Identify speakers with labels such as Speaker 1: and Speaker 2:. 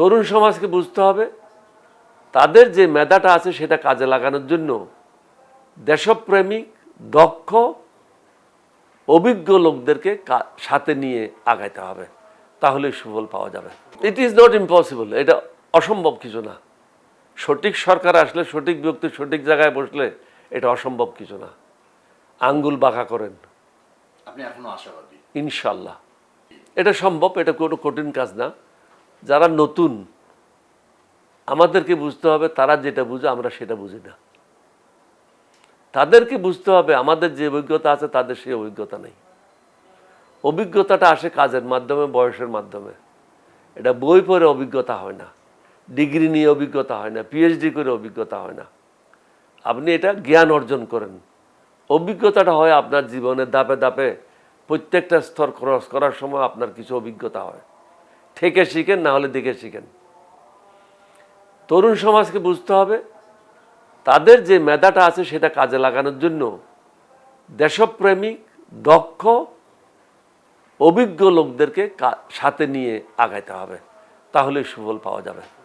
Speaker 1: তরুণ সমাজকে বুঝতে হবে তাদের যে মেধাটা আছে সেটা কাজে লাগানোর জন্য দেশপ্রেমিক, দক্ষ, অভিজ্ঞ লোকদেরকে সাথে নিয়ে আগাইতে হবে, তাহলে সুফল পাওয়া যাবে। ইট ইজ নট ইম্পসিবল, এটা অসম্ভব কিছু না। সঠিক সরকার আসলে, সঠিক ব্যক্তি সঠিক জায়গায় বসলে এটা অসম্ভব কিছু না। আঙ্গুল বাঁকা করেন,
Speaker 2: আপনি এখনো আশাবাদী?
Speaker 1: ইনশাল্লাহ এটা সম্ভব, এটা কোনো কঠিন কাজ না। যারা নতুন, আমাদেরকে বুঝতে হবে তারা যেটা বুঝে আমরা সেটা বুঝি না। তাদেরকে বুঝতে হবে আমাদের যে অভিজ্ঞতা আছে তাদের সেই অভিজ্ঞতা নেই। অভিজ্ঞতাটা আসে কাজের মাধ্যমে, বয়সের মাধ্যমে। এটা বই পড়ে অভিজ্ঞতা হয় না, ডিগ্রি নিয়ে অভিজ্ঞতা হয় না, পিএইচডি করে অভিজ্ঞতা হয় না। আপনি এটা জ্ঞান অর্জন করেন। অভিজ্ঞতাটা হয় আপনার জীবনের ধাপে ধাপে, প্রত্যেকটা স্তর ক্রস করার সময় আপনার কিছু অভিজ্ঞতা হয়। থেকে শিখেন, না হলে দেখে শিখেন। তরুণ সমাজকে বুঝতে হবে তাদের যে মেধাটা আছে সেটা কাজে লাগানোর জন্য দেশপ্রেমিক, দক্ষ, অভিজ্ঞ লোকদেরকে সাথে নিয়ে আগাইতে হবে, তাহলে সুফল পাওয়া যাবে।